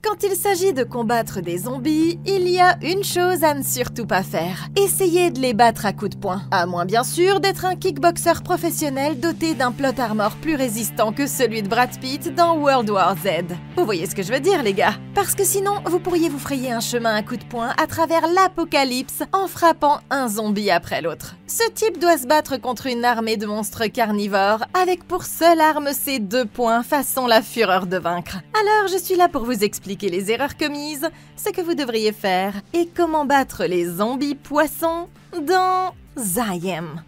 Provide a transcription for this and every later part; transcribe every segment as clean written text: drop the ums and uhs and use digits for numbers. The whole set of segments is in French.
Quand il s'agit de combattre des zombies, il y a une chose à ne surtout pas faire. Essayez de les battre à coups de poing. À moins bien sûr d'être un kickboxer professionnel doté d'un plot armor plus résistant que celui de Brad Pitt dans World War Z. Vous voyez ce que je veux dire, les gars? Parce que sinon, vous pourriez vous frayer un chemin à coups de poing à travers l'apocalypse en frappant un zombie après l'autre. Ce type doit se battre contre une armée de monstres carnivores avec pour seule arme ses 2 poings façon la fureur de vaincre. Alors je suis là pour vous expliquer les erreurs commises, ce que vous devriez faire et comment battre les zombies poissons dans I Am.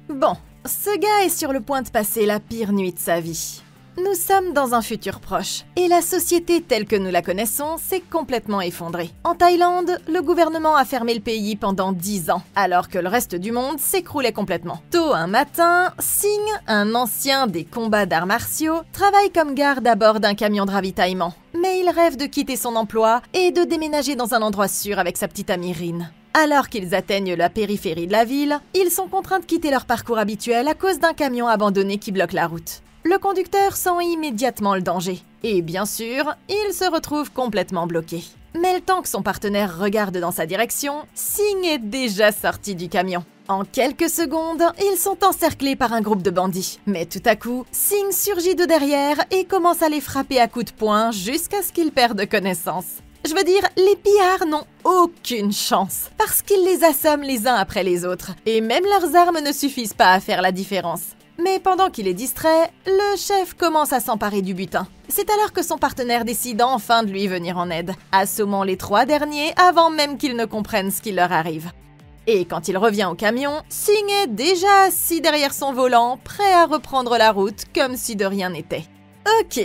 Bon, ce gars est sur le point de passer la pire nuit de sa vie. Nous sommes dans un futur proche, et la société telle que nous la connaissons s'est complètement effondrée. En Thaïlande, le gouvernement a fermé le pays pendant 10 ans, alors que le reste du monde s'écroulait complètement. Tôt un matin, Singh, un ancien des combats d'arts martiaux, travaille comme garde à bord d'un camion de ravitaillement. Mais il rêve de quitter son emploi et de déménager dans un endroit sûr avec sa petite amie Rin. Alors qu'ils atteignent la périphérie de la ville, ils sont contraints de quitter leur parcours habituel à cause d'un camion abandonné qui bloque la route. Le conducteur sent immédiatement le danger. Et bien sûr, il se retrouve complètement bloqué. Mais le temps que son partenaire regarde dans sa direction, Singh est déjà sorti du camion. En quelques secondes, ils sont encerclés par un groupe de bandits. Mais tout à coup, Singh surgit de derrière et commence à les frapper à coups de poing jusqu'à ce qu'ils perdent connaissance. Je veux dire, les pillards n'ont aucune chance, parce qu'ils les assomment les uns après les autres, et même leurs armes ne suffisent pas à faire la différence. Mais pendant qu'il est distrait, le chef commence à s'emparer du butin. C'est alors que son partenaire décide enfin de lui venir en aide, assommant les 3 derniers avant même qu'ils ne comprennent ce qui leur arrive. Et quand il revient au camion, Singh est déjà assis derrière son volant, prêt à reprendre la route comme si de rien n'était. Ok,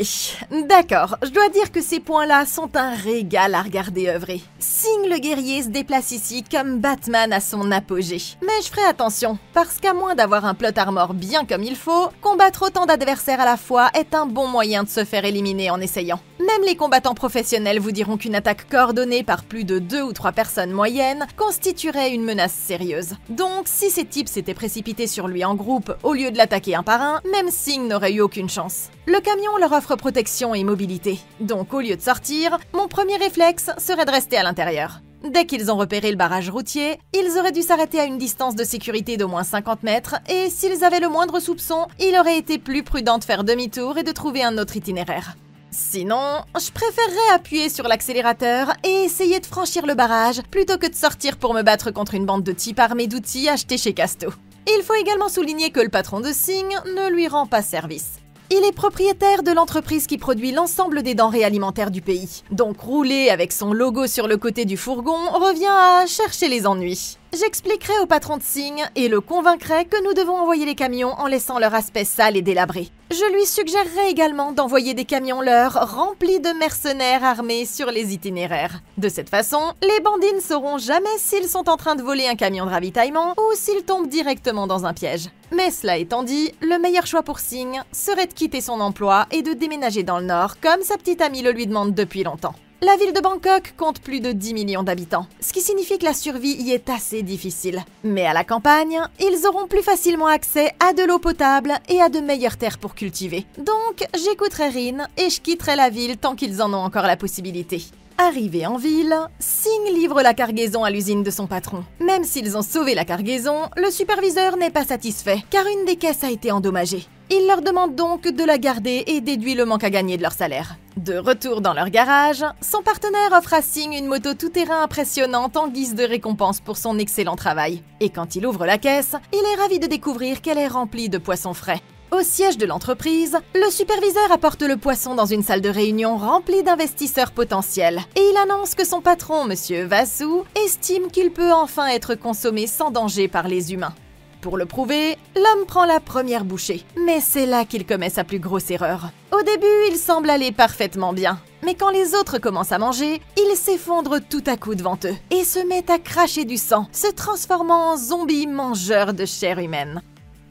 d'accord, je dois dire que ces points-là sont un régal à regarder œuvrer. Singh le guerrier se déplace ici comme Batman à son apogée. Mais je ferai attention, parce qu'à moins d'avoir un plot armor bien comme il faut, combattre autant d'adversaires à la fois est un bon moyen de se faire éliminer en essayant. Même les combattants professionnels vous diront qu'une attaque coordonnée par plus de 2 ou 3 personnes moyennes constituerait une menace sérieuse. Donc si ces types s'étaient précipités sur lui en groupe au lieu de l'attaquer un par un, même Singh n'aurait eu aucune chance. Le camion leur offre protection et mobilité. Donc au lieu de sortir, mon premier réflexe serait de rester à l'intérieur. Dès qu'ils ont repéré le barrage routier, ils auraient dû s'arrêter à une distance de sécurité d'au moins 50 mètres et s'ils avaient le moindre soupçon, il aurait été plus prudent de faire demi-tour et de trouver un autre itinéraire. Sinon, je préférerais appuyer sur l'accélérateur et essayer de franchir le barrage plutôt que de sortir pour me battre contre une bande de types armés d'outils achetés chez Casto. Il faut également souligner que le patron de Singh ne lui rend pas service. Il est propriétaire de l'entreprise qui produit l'ensemble des denrées alimentaires du pays. Donc rouler avec son logo sur le côté du fourgon revient à chercher les ennuis. J'expliquerai au patron de Singh et le convaincrai que nous devons envoyer les camions en laissant leur aspect sale et délabré. Je lui suggérerai également d'envoyer des camions leurs remplis de mercenaires armés sur les itinéraires. De cette façon, les bandits ne sauront jamais s'ils sont en train de voler un camion de ravitaillement ou s'ils tombent directement dans un piège. Mais cela étant dit, le meilleur choix pour Singh serait de quitter son emploi et de déménager dans le nord comme sa petite amie le lui demande depuis longtemps. La ville de Bangkok compte plus de 10 millions d'habitants, ce qui signifie que la survie y est assez difficile. Mais à la campagne, ils auront plus facilement accès à de l'eau potable et à de meilleures terres pour cultiver. Donc, j'écouterai Rin et je quitterai la ville tant qu'ils en ont encore la possibilité. Arrivé en ville, Singh livre la cargaison à l'usine de son patron. Même s'ils ont sauvé la cargaison, le superviseur n'est pas satisfait, car une des caisses a été endommagée. Il leur demande donc de la garder et déduit le manque à gagner de leur salaire. De retour dans leur garage, son partenaire offre à Singh une moto tout-terrain impressionnante en guise de récompense pour son excellent travail. Et quand il ouvre la caisse, il est ravi de découvrir qu'elle est remplie de poissons frais. Au siège de l'entreprise, le superviseur apporte le poisson dans une salle de réunion remplie d'investisseurs potentiels et il annonce que son patron, Monsieur Vasu, estime qu'il peut enfin être consommé sans danger par les humains. Pour le prouver, l'homme prend la première bouchée, mais c'est là qu'il commet sa plus grosse erreur. Au début, il semble aller parfaitement bien, mais quand les autres commencent à manger, il s'effondre tout à coup devant eux et se met à cracher du sang, se transformant en zombie mangeur de chair humaine.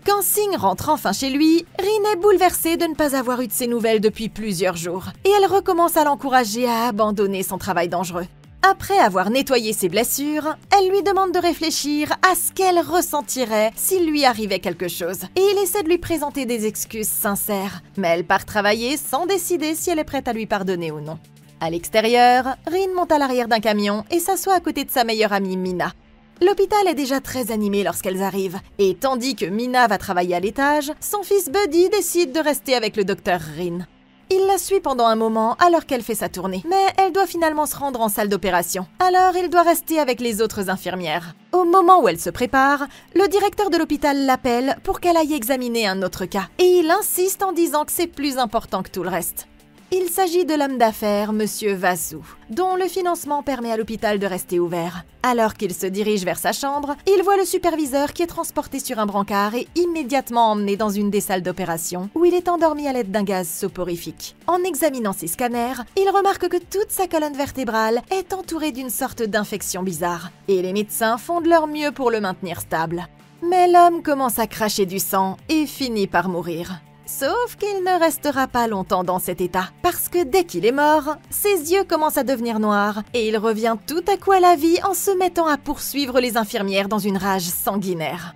Quand Singh rentre enfin chez lui, Rin est bouleversée de ne pas avoir eu de ses nouvelles depuis plusieurs jours, et elle recommence à l'encourager à abandonner son travail dangereux. Après avoir nettoyé ses blessures, elle lui demande de réfléchir à ce qu'elle ressentirait s'il lui arrivait quelque chose, et il essaie de lui présenter des excuses sincères, mais elle part travailler sans décider si elle est prête à lui pardonner ou non. À l'extérieur, Rin monte à l'arrière d'un camion et s'assoit à côté de sa meilleure amie Mina. L'hôpital est déjà très animé lorsqu'elles arrivent, et tandis que Mina va travailler à l'étage, son fils Buddy décide de rester avec le docteur Rin. Il la suit pendant un moment alors qu'elle fait sa tournée, mais elle doit finalement se rendre en salle d'opération. Alors il doit rester avec les autres infirmières. Au moment où elle se prépare, le directeur de l'hôpital l'appelle pour qu'elle aille examiner un autre cas, et il insiste en disant que c'est plus important que tout le reste. Il s'agit de l'homme d'affaires, Monsieur Vassou, dont le financement permet à l'hôpital de rester ouvert. Alors qu'il se dirige vers sa chambre, il voit le superviseur qui est transporté sur un brancard et immédiatement emmené dans une des salles d'opération, où il est endormi à l'aide d'un gaz soporifique. En examinant ses scanners, il remarque que toute sa colonne vertébrale est entourée d'une sorte d'infection bizarre, et les médecins font de leur mieux pour le maintenir stable. Mais l'homme commence à cracher du sang et finit par mourir. Sauf qu'il ne restera pas longtemps dans cet état, parce que dès qu'il est mort, ses yeux commencent à devenir noirs et il revient tout à coup à la vie en se mettant à poursuivre les infirmières dans une rage sanguinaire.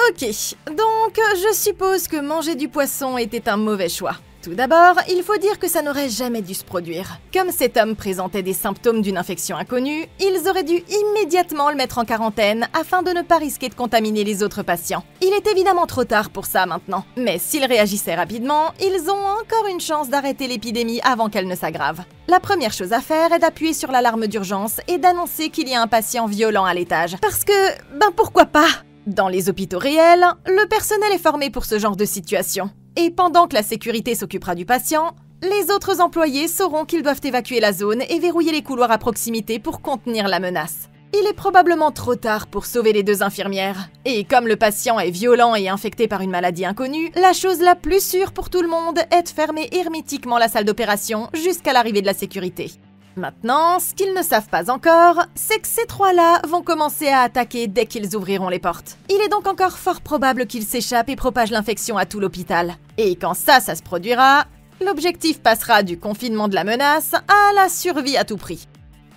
Ok, donc je suppose que manger du poisson était un mauvais choix. Tout d'abord, il faut dire que ça n'aurait jamais dû se produire. Comme cet homme présentait des symptômes d'une infection inconnue, ils auraient dû immédiatement le mettre en quarantaine afin de ne pas risquer de contaminer les autres patients. Il est évidemment trop tard pour ça maintenant, mais s'ils réagissaient rapidement, ils ont encore une chance d'arrêter l'épidémie avant qu'elle ne s'aggrave. La première chose à faire est d'appuyer sur l'alarme d'urgence et d'annoncer qu'il y a un patient violent à l'étage. Parce que, pourquoi pas? Dans les hôpitaux réels, le personnel est formé pour ce genre de situation. Et pendant que la sécurité s'occupera du patient, les autres employés sauront qu'ils doivent évacuer la zone et verrouiller les couloirs à proximité pour contenir la menace. Il est probablement trop tard pour sauver les deux infirmières. Et comme le patient est violent et infecté par une maladie inconnue, la chose la plus sûre pour tout le monde est de fermer hermétiquement la salle d'opération jusqu'à l'arrivée de la sécurité. Maintenant, ce qu'ils ne savent pas encore, c'est que ces trois-là vont commencer à attaquer dès qu'ils ouvriront les portes. Il est donc encore fort probable qu'ils s'échappent et propagent l'infection à tout l'hôpital. Et quand ça se produira, l'objectif passera du confinement de la menace à la survie à tout prix.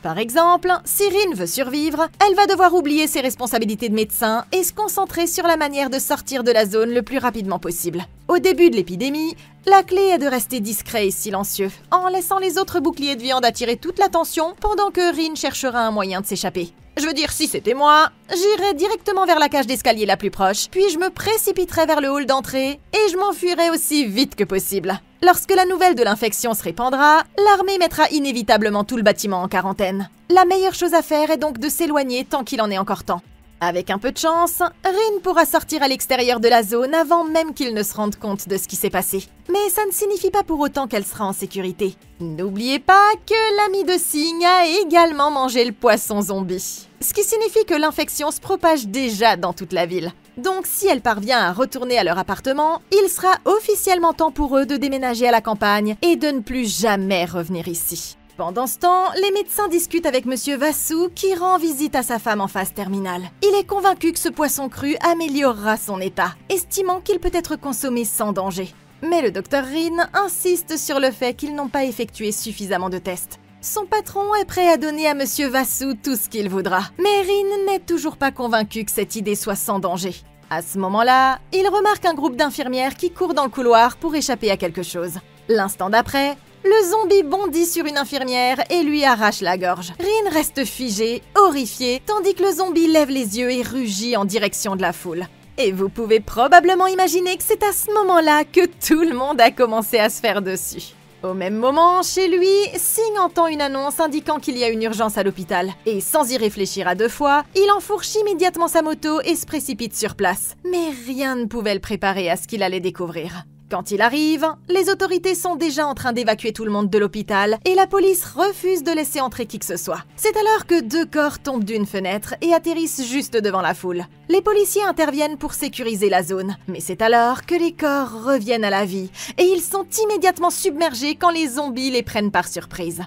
Par exemple, si Rin veut survivre, elle va devoir oublier ses responsabilités de médecin et se concentrer sur la manière de sortir de la zone le plus rapidement possible. Au début de l'épidémie, la clé est de rester discret et silencieux, en laissant les autres boucliers de viande attirer toute l'attention pendant que Rin cherchera un moyen de s'échapper. Je veux dire, si c'était moi, j'irais directement vers la cage d'escalier la plus proche, puis je me précipiterais vers le hall d'entrée et je m'enfuirais aussi vite que possible. Lorsque la nouvelle de l'infection se répandra, l'armée mettra inévitablement tout le bâtiment en quarantaine. La meilleure chose à faire est donc de s'éloigner tant qu'il en est encore temps. Avec un peu de chance, Rin pourra sortir à l'extérieur de la zone avant même qu'il ne se rende compte de ce qui s'est passé. Mais ça ne signifie pas pour autant qu'elle sera en sécurité. N'oubliez pas que l'ami de Singh a également mangé le poisson zombie. Ce qui signifie que l'infection se propage déjà dans toute la ville. Donc si elle parvient à retourner à leur appartement, il sera officiellement temps pour eux de déménager à la campagne et de ne plus jamais revenir ici. Pendant ce temps, les médecins discutent avec Monsieur Vassou qui rend visite à sa femme en phase terminale. Il est convaincu que ce poisson cru améliorera son état, estimant qu'il peut être consommé sans danger. Mais le docteur Rin insiste sur le fait qu'ils n'ont pas effectué suffisamment de tests. Son patron est prêt à donner à Monsieur Vassou tout ce qu'il voudra, mais Rin n'est toujours pas convaincu que cette idée soit sans danger. À ce moment-là, il remarque un groupe d'infirmières qui courent dans le couloir pour échapper à quelque chose. L'instant d'après, le zombie bondit sur une infirmière et lui arrache la gorge. Rin reste figé, horrifié, tandis que le zombie lève les yeux et rugit en direction de la foule. Et vous pouvez probablement imaginer que c'est à ce moment-là que tout le monde a commencé à se faire dessus. Au même moment, chez lui, Singh entend une annonce indiquant qu'il y a une urgence à l'hôpital. Et sans y réfléchir à deux fois, il enfourche immédiatement sa moto et se précipite sur place. Mais rien ne pouvait le préparer à ce qu'il allait découvrir. Quand il arrive, les autorités sont déjà en train d'évacuer tout le monde de l'hôpital et la police refuse de laisser entrer qui que ce soit. C'est alors que deux corps tombent d'une fenêtre et atterrissent juste devant la foule. Les policiers interviennent pour sécuriser la zone, mais c'est alors que les corps reviennent à la vie et ils sont immédiatement submergés quand les zombies les prennent par surprise.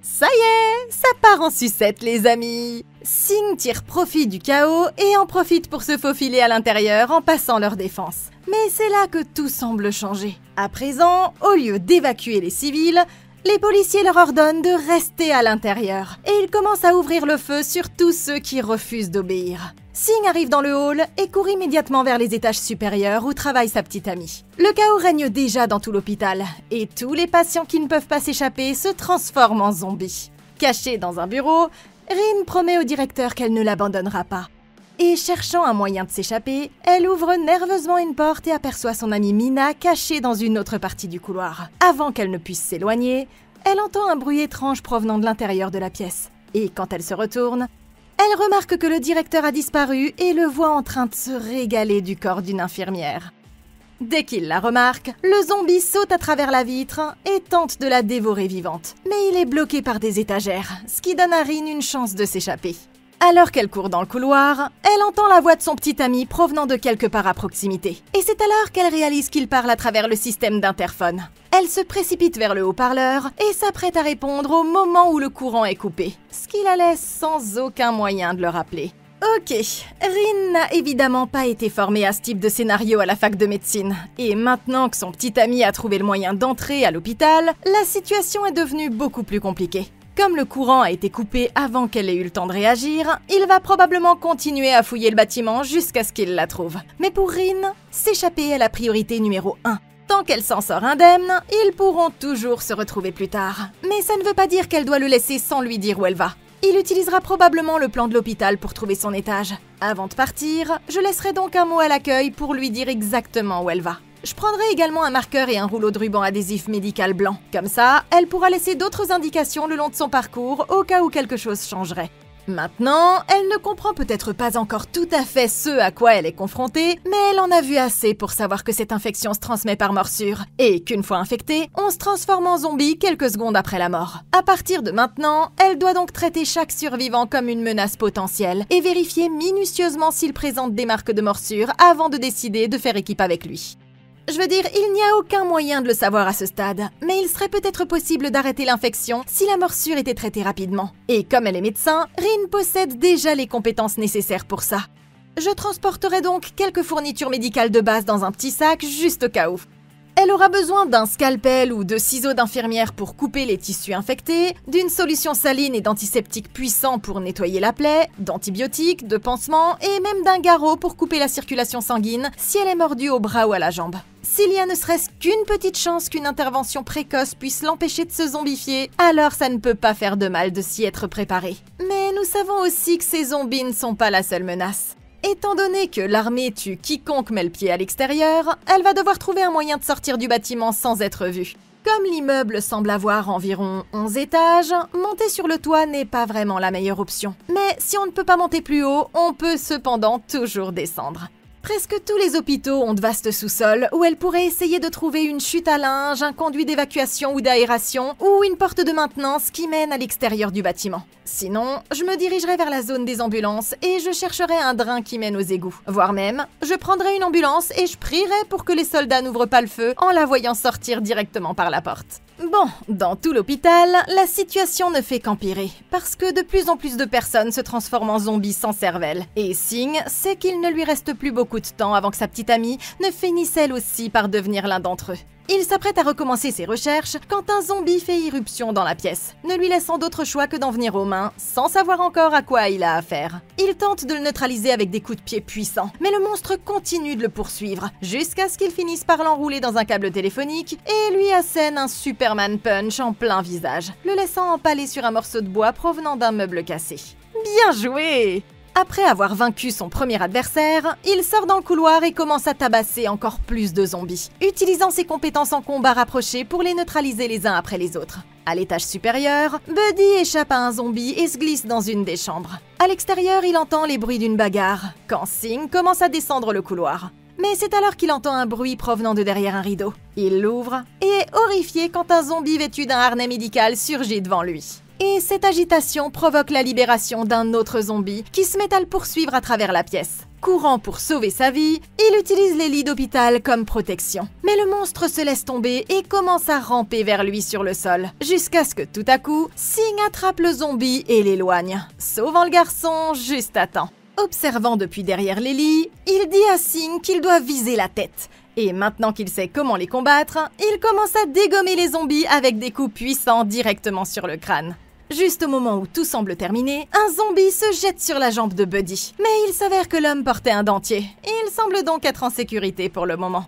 Ça y est, ça part en sucette les amis. Singh tire profit du chaos et en profite pour se faufiler à l'intérieur en passant leur défense. Mais c'est là que tout semble changer. À présent, au lieu d'évacuer les civils, les policiers leur ordonnent de rester à l'intérieur. Et ils commencent à ouvrir le feu sur tous ceux qui refusent d'obéir. Singh arrive dans le hall et court immédiatement vers les étages supérieurs où travaille sa petite amie. Le chaos règne déjà dans tout l'hôpital et tous les patients qui ne peuvent pas s'échapper se transforment en zombies. Cachée dans un bureau, Rin promet au directeur qu'elle ne l'abandonnera pas. Et cherchant un moyen de s'échapper, elle ouvre nerveusement une porte et aperçoit son amie Mina cachée dans une autre partie du couloir. Avant qu'elle ne puisse s'éloigner, elle entend un bruit étrange provenant de l'intérieur de la pièce. Et quand elle se retourne, elle remarque que le directeur a disparu et le voit en train de se régaler du corps d'une infirmière. Dès qu'il la remarque, le zombie saute à travers la vitre et tente de la dévorer vivante. Mais il est bloqué par des étagères, ce qui donne à Rin une chance de s'échapper. Alors qu'elle court dans le couloir, elle entend la voix de son petit ami provenant de quelque part à proximité. Et c'est alors qu'elle réalise qu'il parle à travers le système d'interphone. Elle se précipite vers le haut-parleur et s'apprête à répondre au moment où le courant est coupé, ce qui la laisse sans aucun moyen de le rappeler. Ok, Rin n'a évidemment pas été formée à ce type de scénario à la fac de médecine. Et maintenant que son petit ami a trouvé le moyen d'entrer à l'hôpital, la situation est devenue beaucoup plus compliquée. Comme le courant a été coupé avant qu'elle ait eu le temps de réagir, il va probablement continuer à fouiller le bâtiment jusqu'à ce qu'il la trouve. Mais pour Rin, s'échapper est la priorité numéro 1. Tant qu'elle s'en sort indemne, ils pourront toujours se retrouver plus tard. Mais ça ne veut pas dire qu'elle doit le laisser sans lui dire où elle va. Il utilisera probablement le plan de l'hôpital pour trouver son étage. Avant de partir, je laisserai donc un mot à l'accueil pour lui dire exactement où elle va. Je prendrai également un marqueur et un rouleau de ruban adhésif médical blanc. Comme ça, elle pourra laisser d'autres indications le long de son parcours au cas où quelque chose changerait. Maintenant, elle ne comprend peut-être pas encore tout à fait ce à quoi elle est confrontée, mais elle en a vu assez pour savoir que cette infection se transmet par morsure, et qu'une fois infectée, on se transforme en zombie quelques secondes après la mort. À partir de maintenant, elle doit donc traiter chaque survivant comme une menace potentielle, et vérifier minutieusement s'il présente des marques de morsure avant de décider de faire équipe avec lui. Je veux dire, il n'y a aucun moyen de le savoir à ce stade, mais il serait peut-être possible d'arrêter l'infection si la morsure était traitée rapidement. Et comme elle est médecin, Rin possède déjà les compétences nécessaires pour ça. Je transporterai donc quelques fournitures médicales de base dans un petit sac juste au cas où. Elle aura besoin d'un scalpel ou de ciseaux d'infirmière pour couper les tissus infectés, d'une solution saline et d'antiseptique puissant pour nettoyer la plaie, d'antibiotiques, de pansements et même d'un garrot pour couper la circulation sanguine si elle est mordue au bras ou à la jambe. S'il y a ne serait-ce qu'une petite chance qu'une intervention précoce puisse l'empêcher de se zombifier, alors ça ne peut pas faire de mal de s'y être préparé. Mais nous savons aussi que ces zombies ne sont pas la seule menace. Étant donné que l'armée tue quiconque met le pied à l'extérieur, elle va devoir trouver un moyen de sortir du bâtiment sans être vue. Comme l'immeuble semble avoir environ 11 étages, monter sur le toit n'est pas vraiment la meilleure option. Mais si on ne peut pas monter plus haut, on peut cependant toujours descendre. Presque tous les hôpitaux ont de vastes sous-sols où elle pourrait essayer de trouver une chute à linge, un conduit d'évacuation ou d'aération ou une porte de maintenance qui mène à l'extérieur du bâtiment. Sinon, je me dirigerai vers la zone des ambulances et je chercherai un drain qui mène aux égouts. Voire même, je prendrai une ambulance et je prierai pour que les soldats n'ouvrent pas le feu en la voyant sortir directement par la porte. Bon, dans tout l'hôpital, la situation ne fait qu'empirer, parce que de plus en plus de personnes se transforment en zombies sans cervelle. Et Singh sait qu'il ne lui reste plus beaucoup de temps avant que sa petite amie ne finisse elle aussi par devenir l'un d'entre eux. Il s'apprête à recommencer ses recherches quand un zombie fait irruption dans la pièce, ne lui laissant d'autre choix que d'en venir aux mains, sans savoir encore à quoi il a affaire. Il tente de le neutraliser avec des coups de pied puissants, mais le monstre continue de le poursuivre, jusqu'à ce qu'il finisse par l'enrouler dans un câble téléphonique et lui assène un Superman Punch en plein visage, le laissant empaler sur un morceau de bois provenant d'un meuble cassé. Bien joué! Après avoir vaincu son premier adversaire, il sort dans le couloir et commence à tabasser encore plus de zombies, utilisant ses compétences en combat rapproché pour les neutraliser les uns après les autres. À l'étage supérieur, Buddy échappe à un zombie et se glisse dans une des chambres. À l'extérieur, il entend les bruits d'une bagarre, quand Singh commence à descendre le couloir. Mais c'est alors qu'il entend un bruit provenant de derrière un rideau. Il l'ouvre et est horrifié quand un zombie vêtu d'un harnais médical surgit devant lui. Et cette agitation provoque la libération d'un autre zombie qui se met à le poursuivre à travers la pièce. Courant pour sauver sa vie, il utilise les lits d'hôpital comme protection. Mais le monstre se laisse tomber et commence à ramper vers lui sur le sol, jusqu'à ce que tout à coup, Singh attrape le zombie et l'éloigne, sauvant le garçon juste à temps. Observant depuis derrière les lits, il dit à Singh qu'il doit viser la tête. Et maintenant qu'il sait comment les combattre, il commence à dégommer les zombies avec des coups puissants directement sur le crâne. Juste au moment où tout semble terminé, un zombie se jette sur la jambe de Buddy. Mais il s'avère que l'homme portait un dentier. Il semble donc être en sécurité pour le moment.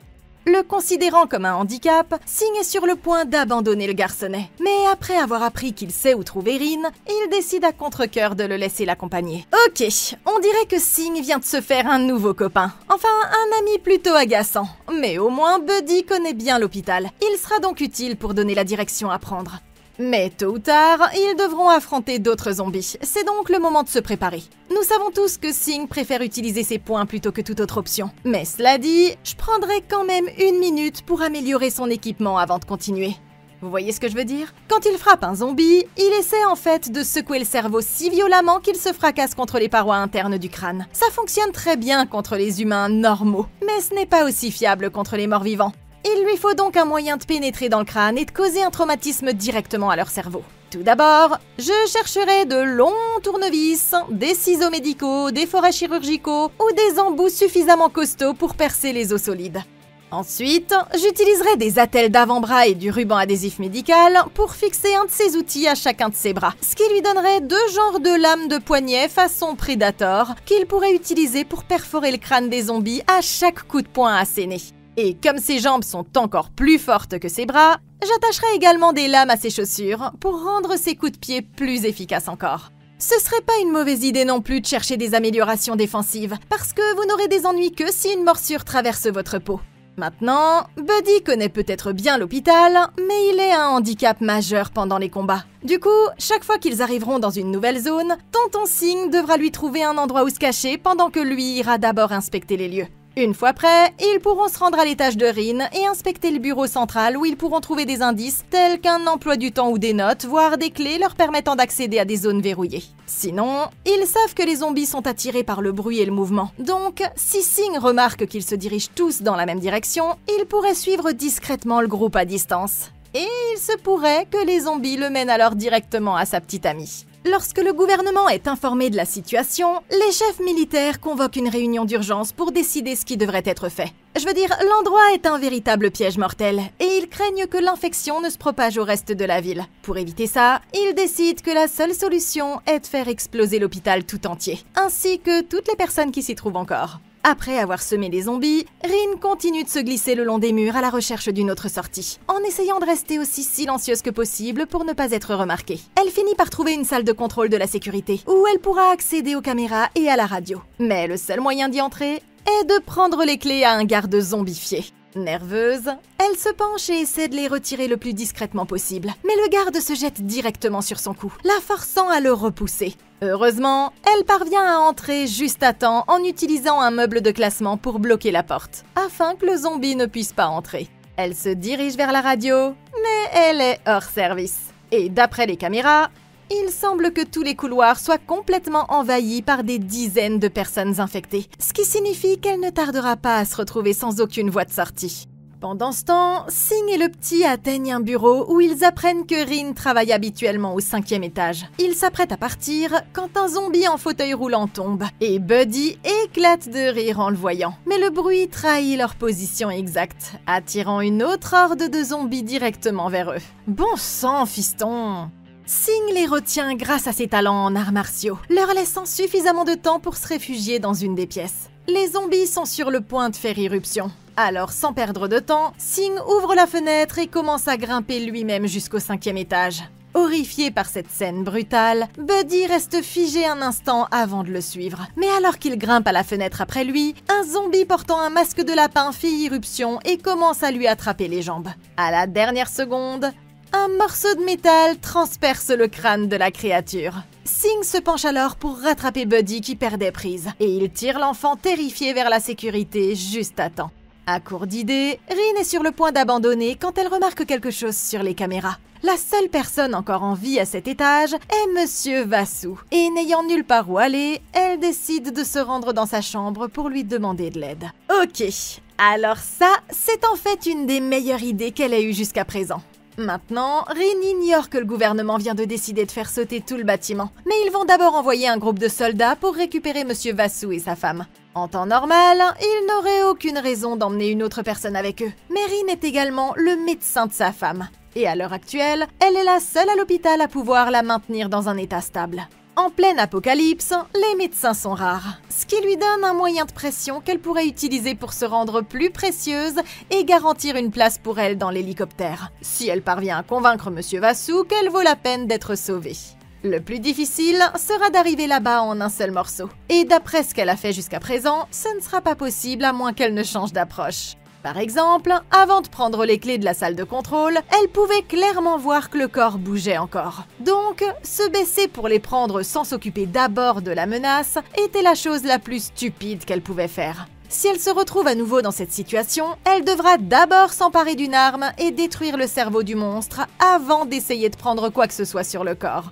Le considérant comme un handicap, Singh est sur le point d'abandonner le garçonnet. Mais après avoir appris qu'il sait où trouver Rin, il décide à contre-cœur de le laisser l'accompagner. Ok, on dirait que Singh vient de se faire un nouveau copain. Enfin, un ami plutôt agaçant. Mais au moins, Buddy connaît bien l'hôpital. Il sera donc utile pour donner la direction à prendre. Mais tôt ou tard, ils devront affronter d'autres zombies. C'est donc le moment de se préparer. Nous savons tous que Singh préfère utiliser ses poings plutôt que toute autre option. Mais cela dit, je prendrai quand même 1 minute pour améliorer son équipement avant de continuer. Vous voyez ce que je veux dire? Quand il frappe un zombie, il essaie en fait de secouer le cerveau si violemment qu'il se fracasse contre les parois internes du crâne. Ça fonctionne très bien contre les humains normaux, mais ce n'est pas aussi fiable contre les morts-vivants. Il lui faut donc un moyen de pénétrer dans le crâne et de causer un traumatisme directement à leur cerveau. Tout d'abord, je chercherai de longs tournevis, des ciseaux médicaux, des forêts chirurgicaux ou des embouts suffisamment costauds pour percer les os solides. Ensuite, j'utiliserai des attelles d'avant-bras et du ruban adhésif médical pour fixer un de ces outils à chacun de ses bras, ce qui lui donnerait 2 genres de lames de poignet façon Predator qu'il pourrait utiliser pour perforer le crâne des zombies à chaque coup de poing asséné. Et comme ses jambes sont encore plus fortes que ses bras, j'attacherai également des lames à ses chaussures pour rendre ses coups de pied plus efficaces encore. Ce serait pas une mauvaise idée non plus de chercher des améliorations défensives, parce que vous n'aurez des ennuis que si une morsure traverse votre peau. Maintenant, Buddy connaît peut-être bien l'hôpital, mais il est un handicap majeur pendant les combats. Du coup, chaque fois qu'ils arriveront dans une nouvelle zone, Tonton Singh devra lui trouver un endroit où se cacher pendant que lui ira d'abord inspecter les lieux. Une fois prêts, ils pourront se rendre à l'étage de Rin et inspecter le bureau central où ils pourront trouver des indices tels qu'un emploi du temps ou des notes, voire des clés leur permettant d'accéder à des zones verrouillées. Sinon, ils savent que les zombies sont attirés par le bruit et le mouvement. Donc, si Singh remarque qu'ils se dirigent tous dans la même direction, il pourrait suivre discrètement le groupe à distance. Et il se pourrait que les zombies le mènent alors directement à sa petite amie. Lorsque le gouvernement est informé de la situation, les chefs militaires convoquent une réunion d'urgence pour décider ce qui devrait être fait. Je veux dire, l'endroit est un véritable piège mortel, et ils craignent que l'infection ne se propage au reste de la ville. Pour éviter ça, ils décident que la seule solution est de faire exploser l'hôpital tout entier, ainsi que toutes les personnes qui s'y trouvent encore. Après avoir semé les zombies, Rin continue de se glisser le long des murs à la recherche d'une autre sortie, en essayant de rester aussi silencieuse que possible pour ne pas être remarquée. Elle finit par trouver une salle de contrôle de la sécurité, où elle pourra accéder aux caméras et à la radio. Mais le seul moyen d'y entrer est de prendre les clés à un garde zombifié. Nerveuse, elle se penche et essaie de les retirer le plus discrètement possible. Mais le garde se jette directement sur son cou, la forçant à le repousser. Heureusement, elle parvient à entrer juste à temps en utilisant un meuble de classement pour bloquer la porte, afin que le zombie ne puisse pas entrer. Elle se dirige vers la radio, mais elle est hors service. Et d'après les caméras, il semble que tous les couloirs soient complètement envahis par des dizaines de personnes infectées, ce qui signifie qu'elle ne tardera pas à se retrouver sans aucune voie de sortie. Pendant ce temps, Singh et le petit atteignent un bureau où ils apprennent que Rin travaille habituellement au 5e étage. Ils s'apprêtent à partir quand un zombie en fauteuil roulant tombe, et Buddy éclate de rire en le voyant. Mais le bruit trahit leur position exacte, attirant une autre horde de zombies directement vers eux. Bon sang, fiston! Singh les retient grâce à ses talents en arts martiaux, leur laissant suffisamment de temps pour se réfugier dans une des pièces. Les zombies sont sur le point de faire irruption. Alors, sans perdre de temps, Singh ouvre la fenêtre et commence à grimper lui-même jusqu'au 5e étage. Horrifié par cette scène brutale, Buddy reste figé un instant avant de le suivre. Mais alors qu'il grimpe à la fenêtre après lui, un zombie portant un masque de lapin fait irruption et commence à lui attraper les jambes. À la dernière seconde, un morceau de métal transperce le crâne de la créature. Singh se penche alors pour rattraper Buddy qui perdait prise, et il tire l'enfant terrifié vers la sécurité juste à temps. À court d'idées, Rin est sur le point d'abandonner quand elle remarque quelque chose sur les caméras. La seule personne encore en vie à cet étage est Monsieur Vassou, et n'ayant nulle part où aller, elle décide de se rendre dans sa chambre pour lui demander de l'aide. Ok, alors ça, c'est en fait une des meilleures idées qu'elle ait eues jusqu'à présent. Maintenant, Rin ignore que le gouvernement vient de décider de faire sauter tout le bâtiment, mais ils vont d'abord envoyer un groupe de soldats pour récupérer Monsieur Vassou et sa femme. En temps normal, ils n'auraient aucune raison d'emmener une autre personne avec eux, mais Rin est également le médecin de sa femme. Et à l'heure actuelle, elle est la seule à l'hôpital à pouvoir la maintenir dans un état stable. En pleine apocalypse, les médecins sont rares, ce qui lui donne un moyen de pression qu'elle pourrait utiliser pour se rendre plus précieuse et garantir une place pour elle dans l'hélicoptère, si elle parvient à convaincre Monsieur Vassou qu'elle vaut la peine d'être sauvée. Le plus difficile sera d'arriver là-bas en un seul morceau. Et d'après ce qu'elle a fait jusqu'à présent, ce ne sera pas possible à moins qu'elle ne change d'approche. Par exemple, avant de prendre les clés de la salle de contrôle, elle pouvait clairement voir que le corps bougeait encore. Donc, se baisser pour les prendre sans s'occuper d'abord de la menace était la chose la plus stupide qu'elle pouvait faire. Si elle se retrouve à nouveau dans cette situation, elle devra d'abord s'emparer d'une arme et détruire le cerveau du monstre avant d'essayer de prendre quoi que ce soit sur le corps.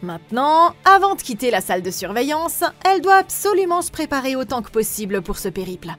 Maintenant, avant de quitter la salle de surveillance, elle doit absolument se préparer autant que possible pour ce périple.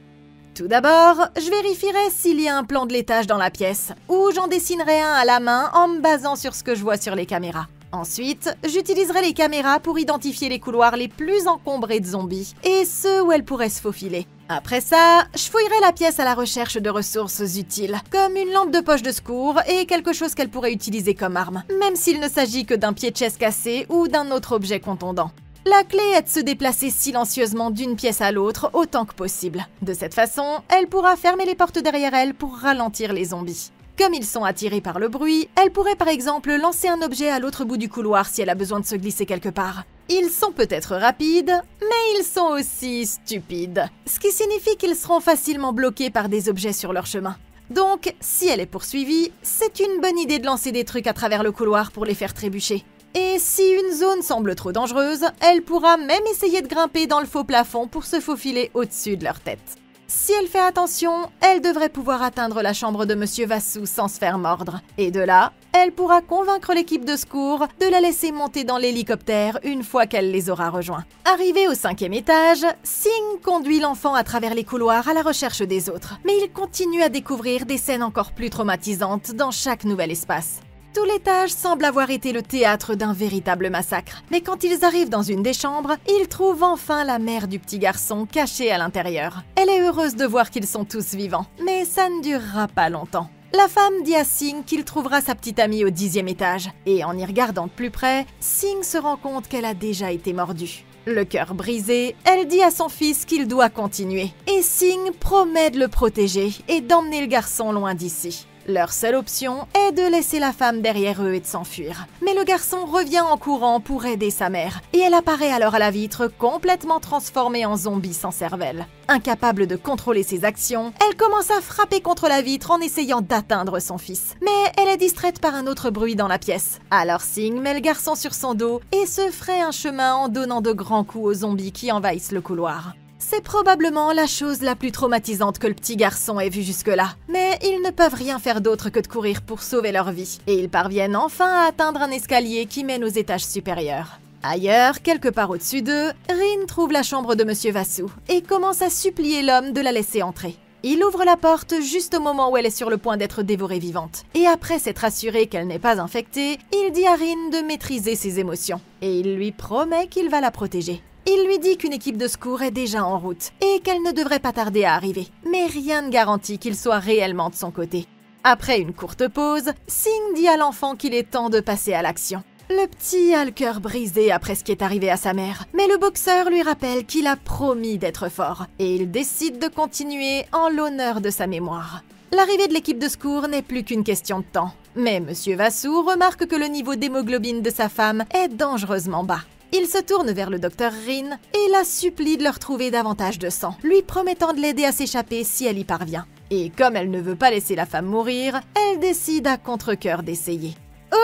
Tout d'abord, je vérifierai s'il y a un plan de l'étage dans la pièce, ou j'en dessinerai un à la main en me basant sur ce que je vois sur les caméras. Ensuite, j'utiliserai les caméras pour identifier les couloirs les plus encombrés de zombies, et ceux où elle pourrait se faufiler. Après ça, je fouillerai la pièce à la recherche de ressources utiles, comme une lampe de poche de secours et quelque chose qu'elle pourrait utiliser comme arme, même s'il ne s'agit que d'un pied de chaise cassé ou d'un autre objet contondant. La clé est de se déplacer silencieusement d'une pièce à l'autre autant que possible. De cette façon, elle pourra fermer les portes derrière elle pour ralentir les zombies. Comme ils sont attirés par le bruit, elle pourrait par exemple lancer un objet à l'autre bout du couloir si elle a besoin de se glisser quelque part. Ils sont peut-être rapides, mais ils sont aussi stupides, ce qui signifie qu'ils seront facilement bloqués par des objets sur leur chemin. Donc, si elle est poursuivie, c'est une bonne idée de lancer des trucs à travers le couloir pour les faire trébucher. Et si une zone semble trop dangereuse, elle pourra même essayer de grimper dans le faux plafond pour se faufiler au-dessus de leur tête. Si elle fait attention, elle devrait pouvoir atteindre la chambre de Monsieur Vassou sans se faire mordre. Et de là, elle pourra convaincre l'équipe de secours de la laisser monter dans l'hélicoptère une fois qu'elle les aura rejoints. Arrivé au 5e étage, Singh conduit l'enfant à travers les couloirs à la recherche des autres. Mais il continue à découvrir des scènes encore plus traumatisantes dans chaque nouvel espace. Tout l'étage semble avoir été le théâtre d'un véritable massacre. Mais quand ils arrivent dans une des chambres, ils trouvent enfin la mère du petit garçon cachée à l'intérieur. Elle est heureuse de voir qu'ils sont tous vivants, mais ça ne durera pas longtemps. La femme dit à Singh qu'il trouvera sa petite amie au 10e étage. Et en y regardant de plus près, Singh se rend compte qu'elle a déjà été mordue. Le cœur brisé, elle dit à son fils qu'il doit continuer. Et Singh promet de le protéger et d'emmener le garçon loin d'ici. Leur seule option est de laisser la femme derrière eux et de s'enfuir. Mais le garçon revient en courant pour aider sa mère, et elle apparaît alors à la vitre complètement transformée en zombie sans cervelle. Incapable de contrôler ses actions, elle commence à frapper contre la vitre en essayant d'atteindre son fils. Mais elle est distraite par un autre bruit dans la pièce. Alors Singh met le garçon sur son dos et se fraye un chemin en donnant de grands coups aux zombies qui envahissent le couloir. C'est probablement la chose la plus traumatisante que le petit garçon ait vue jusque-là. Mais ils ne peuvent rien faire d'autre que de courir pour sauver leur vie. Et ils parviennent enfin à atteindre un escalier qui mène aux étages supérieurs. Ailleurs, quelque part au-dessus d'eux, Rin trouve la chambre de Monsieur Vassou et commence à supplier l'homme de la laisser entrer. Il ouvre la porte juste au moment où elle est sur le point d'être dévorée vivante. Et après s'être assuré qu'elle n'est pas infectée, il dit à Rin de maîtriser ses émotions. Et il lui promet qu'il va la protéger. Il lui dit qu'une équipe de secours est déjà en route et qu'elle ne devrait pas tarder à arriver. Mais rien ne garantit qu'il soit réellement de son côté. Après une courte pause, Singh dit à l'enfant qu'il est temps de passer à l'action. Le petit a le cœur brisé après ce qui est arrivé à sa mère, mais le boxeur lui rappelle qu'il a promis d'être fort et il décide de continuer en l'honneur de sa mémoire. L'arrivée de l'équipe de secours n'est plus qu'une question de temps, mais Monsieur Vassou remarque que le niveau d'hémoglobine de sa femme est dangereusement bas. Il se tourne vers le docteur Rin et la supplie de leur trouver davantage de sang, lui promettant de l'aider à s'échapper si elle y parvient. Et comme elle ne veut pas laisser la femme mourir, elle décide à contre-cœur d'essayer.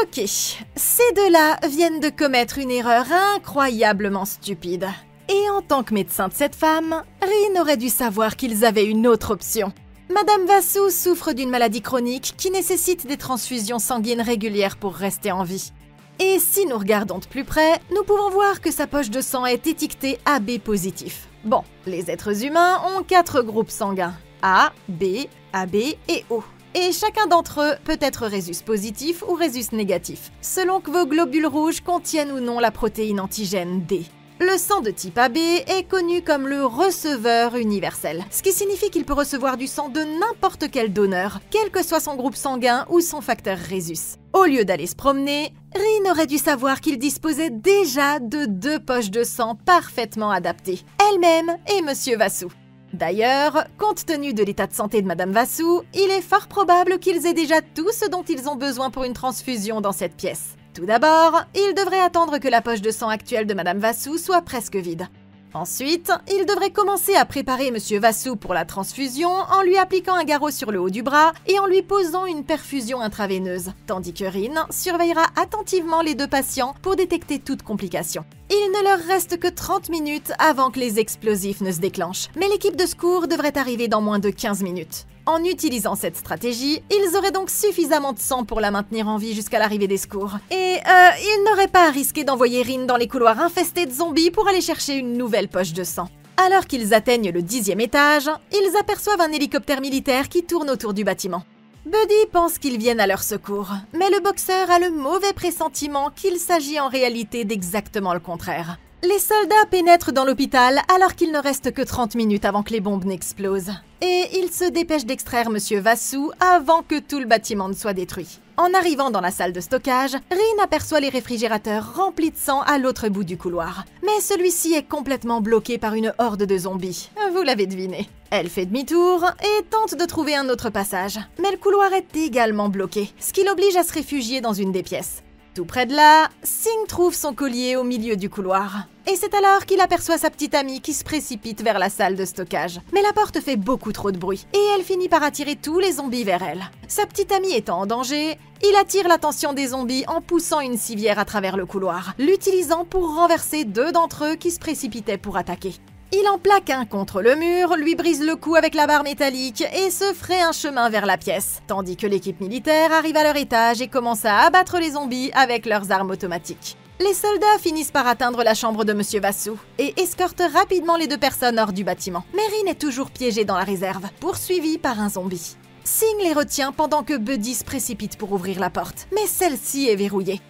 Ok, ces deux-là viennent de commettre une erreur incroyablement stupide. Et en tant que médecin de cette femme, Rin aurait dû savoir qu'ils avaient une autre option. Madame Vassou souffre d'une maladie chronique qui nécessite des transfusions sanguines régulières pour rester en vie. Et si nous regardons de plus près, nous pouvons voir que sa poche de sang est étiquetée AB positif. Bon, les êtres humains ont 4 groupes sanguins, A, B, AB et O. Et chacun d'entre eux peut être rhésus positif ou rhésus négatif, selon que vos globules rouges contiennent ou non la protéine antigène D. Le sang de type AB est connu comme le receveur universel, ce qui signifie qu'il peut recevoir du sang de n'importe quel donneur, quel que soit son groupe sanguin ou son facteur rhésus. Au lieu d'aller se promener, Rin aurait dû savoir qu'il disposait déjà de 2 poches de sang parfaitement adaptées, elle-même et Monsieur Vassou. D'ailleurs, compte tenu de l'état de santé de Madame Vassou, il est fort probable qu'ils aient déjà tout ce dont ils ont besoin pour une transfusion dans cette pièce. Tout d'abord, ils devraient attendre que la poche de sang actuelle de Madame Vassou soit presque vide. Ensuite, ils devraient commencer à préparer Monsieur Vassou pour la transfusion en lui appliquant un garrot sur le haut du bras et en lui posant une perfusion intraveineuse, tandis que Rin surveillera attentivement les 2 patients pour détecter toute complication. Il ne leur reste que 30 minutes avant que les explosifs ne se déclenchent, mais l'équipe de secours devrait arriver dans moins de 15 minutes. En utilisant cette stratégie, ils auraient donc suffisamment de sang pour la maintenir en vie jusqu'à l'arrivée des secours. Et ils n'auraient pas à risquer d'envoyer Rin dans les couloirs infestés de zombies pour aller chercher une nouvelle poche de sang. Alors qu'ils atteignent le 10e étage, ils aperçoivent un hélicoptère militaire qui tourne autour du bâtiment. Buddy pense qu'ils viennent à leur secours, mais le boxeur a le mauvais pressentiment qu'il s'agit en réalité d'exactement le contraire. Les soldats pénètrent dans l'hôpital alors qu'il ne reste que 30 minutes avant que les bombes n'explosent. Et ils se dépêchent d'extraire Monsieur Vassou avant que tout le bâtiment ne soit détruit. En arrivant dans la salle de stockage, Rin aperçoit les réfrigérateurs remplis de sang à l'autre bout du couloir. Mais celui-ci est complètement bloqué par une horde de zombies. Vous l'avez deviné. Elle fait demi-tour et tente de trouver un autre passage. Mais le couloir est également bloqué, ce qui l'oblige à se réfugier dans une des pièces. Tout près de là, Singh trouve son collier au milieu du couloir. Et c'est alors qu'il aperçoit sa petite amie qui se précipite vers la salle de stockage. Mais la porte fait beaucoup trop de bruit, et elle finit par attirer tous les zombies vers elle. Sa petite amie étant en danger, il attire l'attention des zombies en poussant une civière à travers le couloir, l'utilisant pour renverser 2 d'entre eux qui se précipitaient pour attaquer. Il en plaque un contre le mur, lui brise le cou avec la barre métallique et se fraye un chemin vers la pièce, tandis que l'équipe militaire arrive à leur étage et commence à abattre les zombies avec leurs armes automatiques. Les soldats finissent par atteindre la chambre de Monsieur Vassou et escortent rapidement les 2 personnes hors du bâtiment. Mais Rin est toujours piégée dans la réserve, poursuivie par un zombie. Singh les retient pendant que Buddy se précipite pour ouvrir la porte, mais celle-ci est verrouillée.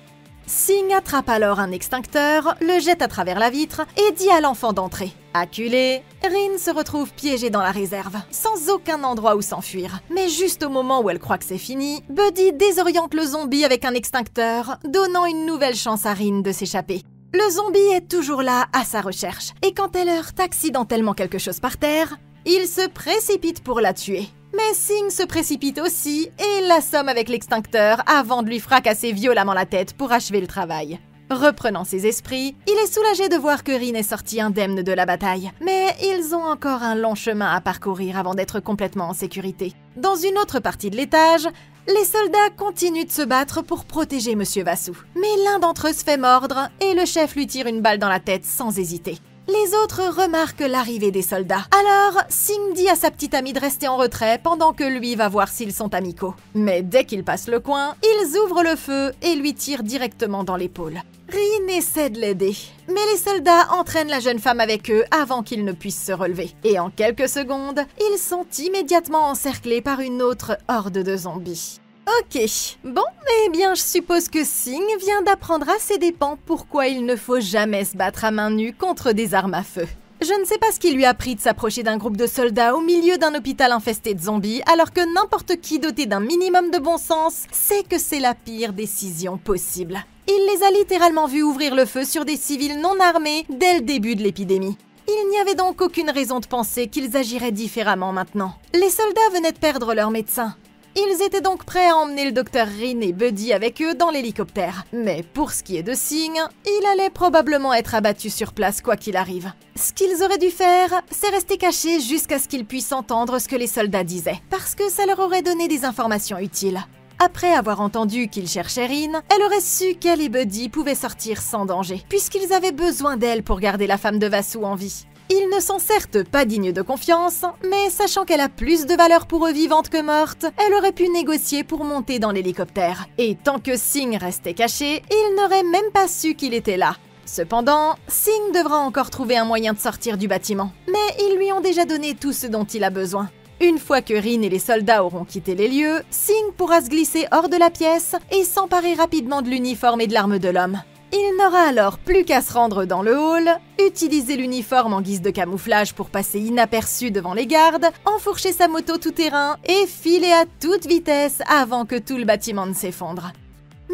Singh attrape alors un extincteur, le jette à travers la vitre et dit à l'enfant d'entrer. Acculé, Rin se retrouve piégée dans la réserve, sans aucun endroit où s'enfuir. Mais juste au moment où elle croit que c'est fini, Buddy désoriente le zombie avec un extincteur, donnant une nouvelle chance à Rin de s'échapper. Le zombie est toujours là à sa recherche, et quand elle heurte accidentellement quelque chose par terre, il se précipite pour la tuer. Mais Singh se précipite aussi et l'assomme avec l'extincteur avant de lui fracasser violemment la tête pour achever le travail. Reprenant ses esprits, il est soulagé de voir que Rin est sortie indemne de la bataille. Mais ils ont encore un long chemin à parcourir avant d'être complètement en sécurité. Dans une autre partie de l'étage, les soldats continuent de se battre pour protéger Monsieur Vassou. Mais l'un d'entre eux se fait mordre et le chef lui tire une balle dans la tête sans hésiter. Les autres remarquent l'arrivée des soldats. Alors, Singh dit à sa petite amie de rester en retrait pendant que lui va voir s'ils sont amicaux. Mais dès qu'ils passent le coin, ils ouvrent le feu et lui tirent directement dans l'épaule. Rin essaie de l'aider, mais les soldats entraînent la jeune femme avec eux avant qu'ils ne puissent se relever. Et en quelques secondes, ils sont immédiatement encerclés par une autre horde de zombies. Ok, bon, eh bien je suppose que Singh vient d'apprendre à ses dépens pourquoi il ne faut jamais se battre à main nue contre des armes à feu. Je ne sais pas ce qui lui a pris de s'approcher d'un groupe de soldats au milieu d'un hôpital infesté de zombies, alors que n'importe qui doté d'un minimum de bon sens sait que c'est la pire décision possible. Il les a littéralement vus ouvrir le feu sur des civils non armés dès le début de l'épidémie. Il n'y avait donc aucune raison de penser qu'ils agiraient différemment maintenant. Les soldats venaient de perdre leur médecin. Ils étaient donc prêts à emmener le docteur Rin et Buddy avec eux dans l'hélicoptère. Mais pour ce qui est de Singh, il allait probablement être abattu sur place quoi qu'il arrive. Ce qu'ils auraient dû faire, c'est rester cachés jusqu'à ce qu'ils puissent entendre ce que les soldats disaient, parce que ça leur aurait donné des informations utiles. Après avoir entendu qu'ils cherchaient Rin, elle aurait su qu'elle et Buddy pouvaient sortir sans danger, puisqu'ils avaient besoin d'elle pour garder la femme de Vassou en vie. Ils ne sont certes pas dignes de confiance, mais sachant qu'elle a plus de valeur pour eux vivante que morte, elle aurait pu négocier pour monter dans l'hélicoptère. Et tant que Singh restait caché, ils n'auraient même pas su qu'il était là. Cependant, Singh devra encore trouver un moyen de sortir du bâtiment, mais ils lui ont déjà donné tout ce dont il a besoin. Une fois que Rin et les soldats auront quitté les lieux, Singh pourra se glisser hors de la pièce et s'emparer rapidement de l'uniforme et de l'arme de l'homme. Il n'aura alors plus qu'à se rendre dans le hall, utiliser l'uniforme en guise de camouflage pour passer inaperçu devant les gardes, enfourcher sa moto tout-terrain et filer à toute vitesse avant que tout le bâtiment ne s'effondre.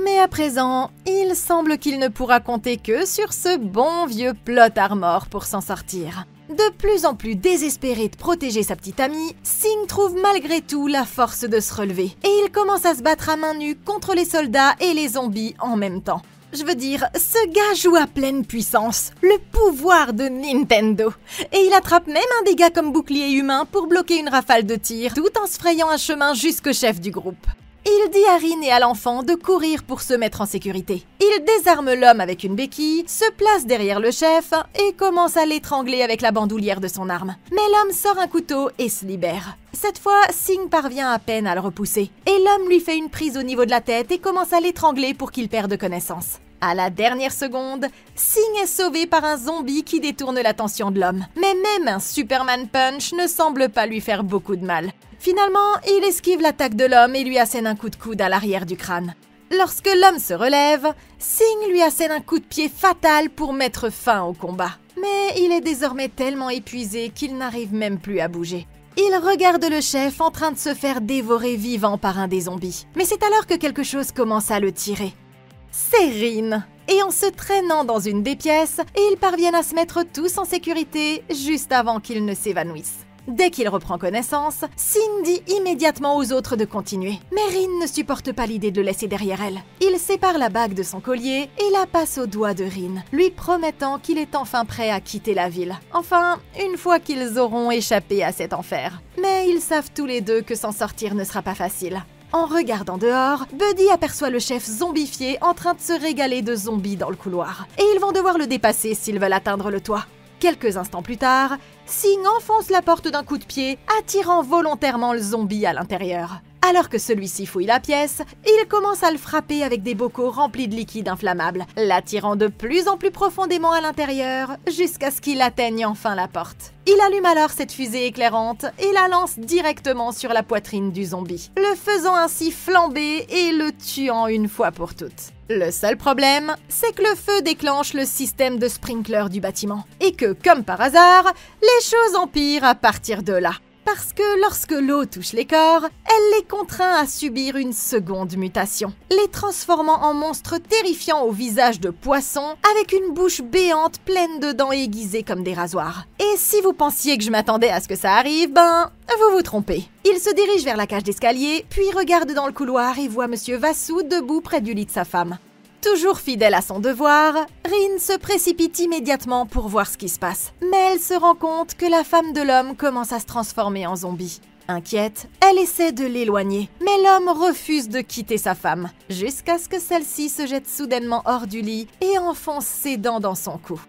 Mais à présent, il semble qu'il ne pourra compter que sur ce bon vieux plot armor pour s'en sortir. De plus en plus désespéré de protéger sa petite amie, Singh trouve malgré tout la force de se relever et il commence à se battre à main nue contre les soldats et les zombies en même temps. Je veux dire, ce gars joue à pleine puissance, le pouvoir de Nintendo. Et il attrape même un des gars comme bouclier humain pour bloquer une rafale de tir, tout en se frayant un chemin jusqu'au chef du groupe. Il dit à Rin et à l'enfant de courir pour se mettre en sécurité. Il désarme l'homme avec une béquille, se place derrière le chef et commence à l'étrangler avec la bandoulière de son arme. Mais l'homme sort un couteau et se libère. Cette fois, Singh parvient à peine à le repousser. Et l'homme lui fait une prise au niveau de la tête et commence à l'étrangler pour qu'il perde connaissance. À la dernière seconde, Singh est sauvé par un zombie qui détourne l'attention de l'homme. Mais même un Superman Punch ne semble pas lui faire beaucoup de mal. Finalement, il esquive l'attaque de l'homme et lui assène un coup de coude à l'arrière du crâne. Lorsque l'homme se relève, Singh lui assène un coup de pied fatal pour mettre fin au combat. Mais il est désormais tellement épuisé qu'il n'arrive même plus à bouger. Il regarde le chef en train de se faire dévorer vivant par un des zombies. Mais c'est alors que quelque chose commence à le tirer. C'est Rin. Et en se traînant dans une des pièces, ils parviennent à se mettre tous en sécurité juste avant qu'ils ne s'évanouissent. Dès qu'il reprend connaissance, Singh dit immédiatement aux autres de continuer. Mais Rin ne supporte pas l'idée de le laisser derrière elle. Il sépare la bague de son collier et la passe au doigt de Rin, lui promettant qu'il est enfin prêt à quitter la ville. Enfin, une fois qu'ils auront échappé à cet enfer. Mais ils savent tous les deux que s'en sortir ne sera pas facile. En regardant dehors, Buddy aperçoit le chef zombifié en train de se régaler de zombies dans le couloir. Et ils vont devoir le dépasser s'ils veulent atteindre le toit. Quelques instants plus tard, Singh enfonce la porte d'un coup de pied, attirant volontairement le zombie à l'intérieur. Alors que celui-ci fouille la pièce, il commence à le frapper avec des bocaux remplis de liquide inflammable, l'attirant de plus en plus profondément à l'intérieur, jusqu'à ce qu'il atteigne enfin la porte. Il allume alors cette fusée éclairante et la lance directement sur la poitrine du zombie, le faisant ainsi flamber et le tuant une fois pour toutes. Le seul problème, c'est que le feu déclenche le système de sprinkler du bâtiment, et que, comme par hasard, les choses empirent à partir de là. Parce que lorsque l'eau touche les corps, elle les contraint à subir une seconde mutation, les transformant en monstres terrifiants au visage de poisson, avec une bouche béante pleine de dents aiguisées comme des rasoirs. Et si vous pensiez que je m'attendais à ce que ça arrive, ben, vous vous trompez. Il se dirige vers la cage d'escalier, puis regarde dans le couloir et voit Monsieur Vassou debout près du lit de sa femme. Toujours fidèle à son devoir, Rin se précipite immédiatement pour voir ce qui se passe. Mais elle se rend compte que la femme de l'homme commence à se transformer en zombie. Inquiète, elle essaie de l'éloigner, mais l'homme refuse de quitter sa femme, jusqu'à ce que celle-ci se jette soudainement hors du lit et enfonce ses dents dans son cou.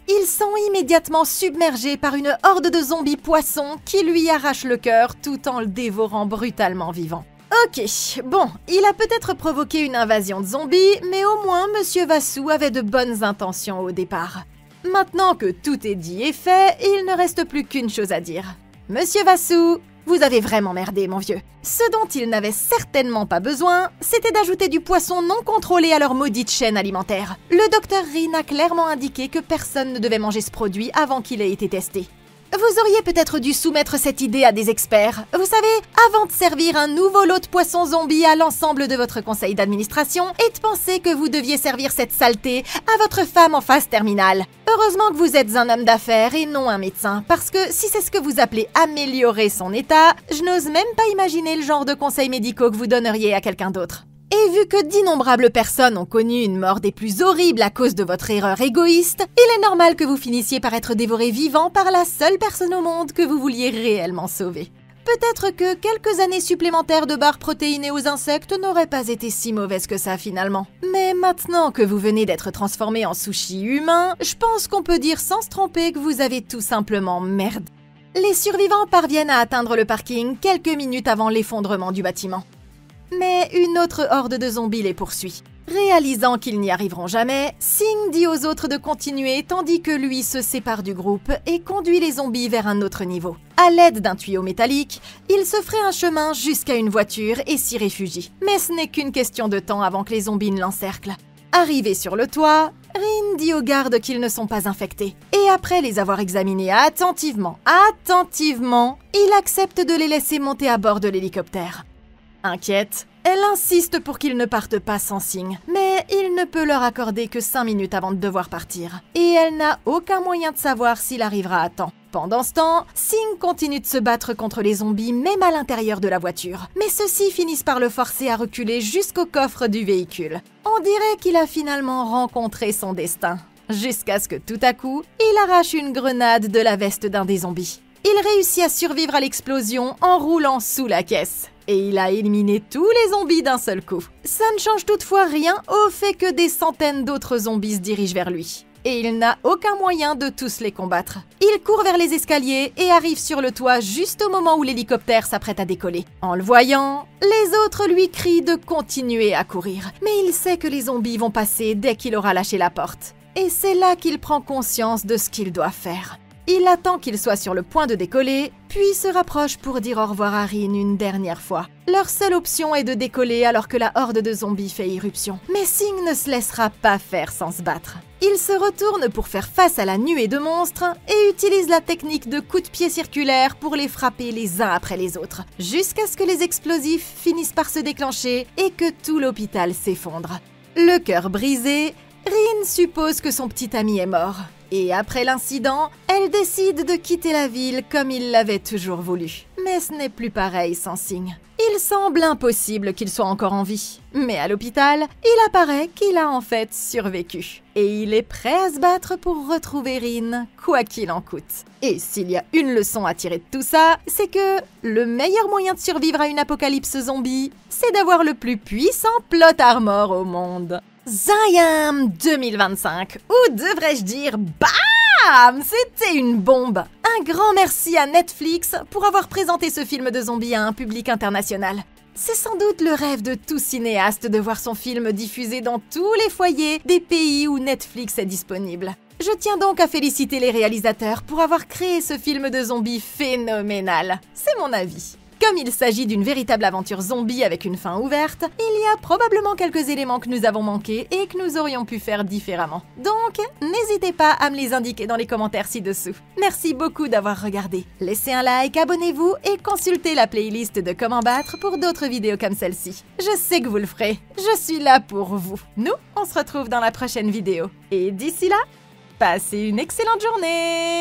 Ils sont immédiatement submergés par une horde de zombies poissons qui lui arrachent le cœur tout en le dévorant brutalement vivant. Ok, bon, il a peut-être provoqué une invasion de zombies, mais au moins Monsieur Vassou avait de bonnes intentions au départ. Maintenant que tout est dit et fait, il ne reste plus qu'une chose à dire. Monsieur Vassou, vous avez vraiment merdé, mon vieux. Ce dont ils n'avaient certainement pas besoin, c'était d'ajouter du poisson non contrôlé à leur maudite chaîne alimentaire. Le docteur Rin a clairement indiqué que personne ne devait manger ce produit avant qu'il ait été testé. Vous auriez peut-être dû soumettre cette idée à des experts. Vous savez, avant de servir un nouveau lot de poissons zombies à l'ensemble de votre conseil d'administration et de penser que vous deviez servir cette saleté à votre femme en phase terminale. Heureusement que vous êtes un homme d'affaires et non un médecin, parce que si c'est ce que vous appelez améliorer son état, je n'ose même pas imaginer le genre de conseils médicaux que vous donneriez à quelqu'un d'autre. Et vu que d'innombrables personnes ont connu une mort des plus horribles à cause de votre erreur égoïste, il est normal que vous finissiez par être dévoré vivant par la seule personne au monde que vous vouliez réellement sauver. Peut-être que quelques années supplémentaires de barres protéinées aux insectes n'auraient pas été si mauvaises que ça finalement. Mais maintenant que vous venez d'être transformé en sushi humain, je pense qu'on peut dire sans se tromper que vous avez tout simplement merdé. Les survivants parviennent à atteindre le parking quelques minutes avant l'effondrement du bâtiment. Mais une autre horde de zombies les poursuit. Réalisant qu'ils n'y arriveront jamais, Singh dit aux autres de continuer tandis que lui se sépare du groupe et conduit les zombies vers un autre niveau. À l'aide d'un tuyau métallique, il se ferait un chemin jusqu'à une voiture et s'y réfugie. Mais ce n'est qu'une question de temps avant que les zombies ne l'encerclent. Arrivé sur le toit, Rin dit aux gardes qu'ils ne sont pas infectés. Et après les avoir examinés attentivement, il accepte de les laisser monter à bord de l'hélicoptère. Inquiète, elle insiste pour qu'ils ne partent pas sans signe, mais il ne peut leur accorder que 5 minutes avant de devoir partir. Et elle n'a aucun moyen de savoir s'il arrivera à temps. Pendant ce temps, Singh continue de se battre contre les zombies même à l'intérieur de la voiture. Mais ceux-ci finissent par le forcer à reculer jusqu'au coffre du véhicule. On dirait qu'il a finalement rencontré son destin. Jusqu'à ce que tout à coup, il arrache une grenade de la veste d'un des zombies. Il réussit à survivre à l'explosion en roulant sous la caisse. Et il a éliminé tous les zombies d'un seul coup. Ça ne change toutefois rien au fait que des centaines d'autres zombies se dirigent vers lui. Et il n'a aucun moyen de tous les combattre. Il court vers les escaliers et arrive sur le toit juste au moment où l'hélicoptère s'apprête à décoller. En le voyant, les autres lui crient de continuer à courir. Mais il sait que les zombies vont passer dès qu'il aura lâché la porte. Et c'est là qu'il prend conscience de ce qu'il doit faire. Il attend qu'il soit sur le point de décoller, puis se rapproche pour dire au revoir à Rin une dernière fois. Leur seule option est de décoller alors que la horde de zombies fait irruption. Mais Singh ne se laissera pas faire sans se battre. Il se retourne pour faire face à la nuée de monstres et utilise la technique de coups de pied circulaires pour les frapper les uns après les autres, jusqu'à ce que les explosifs finissent par se déclencher et que tout l'hôpital s'effondre. Le cœur brisé, Rin suppose que son petit ami est mort. Et après l'incident, elle décide de quitter la ville comme il l'avait toujours voulu. Mais ce n'est plus pareil sans Singh. Il semble impossible qu'il soit encore en vie. Mais à l'hôpital, il apparaît qu'il a en fait survécu. Et il est prêt à se battre pour retrouver Rin, quoi qu'il en coûte. Et s'il y a une leçon à tirer de tout ça, c'est que le meilleur moyen de survivre à une apocalypse zombie, c'est d'avoir le plus puissant plot armor au monde. Zayam 2025, ou devrais-je dire BAM! C'était une bombe! Un grand merci à Netflix pour avoir présenté ce film de zombies à un public international. C'est sans doute le rêve de tout cinéaste de voir son film diffusé dans tous les foyers des pays où Netflix est disponible. Je tiens donc à féliciter les réalisateurs pour avoir créé ce film de zombies phénoménal. C'est mon avis. Comme il s'agit d'une véritable aventure zombie avec une fin ouverte, il y a probablement quelques éléments que nous avons manqués et que nous aurions pu faire différemment. Donc, n'hésitez pas à me les indiquer dans les commentaires ci-dessous. Merci beaucoup d'avoir regardé. Laissez un like, abonnez-vous et consultez la playlist de Comment Battre pour d'autres vidéos comme celle-ci. Je sais que vous le ferez. Je suis là pour vous. Nous, on se retrouve dans la prochaine vidéo. Et d'ici là, passez une excellente journée!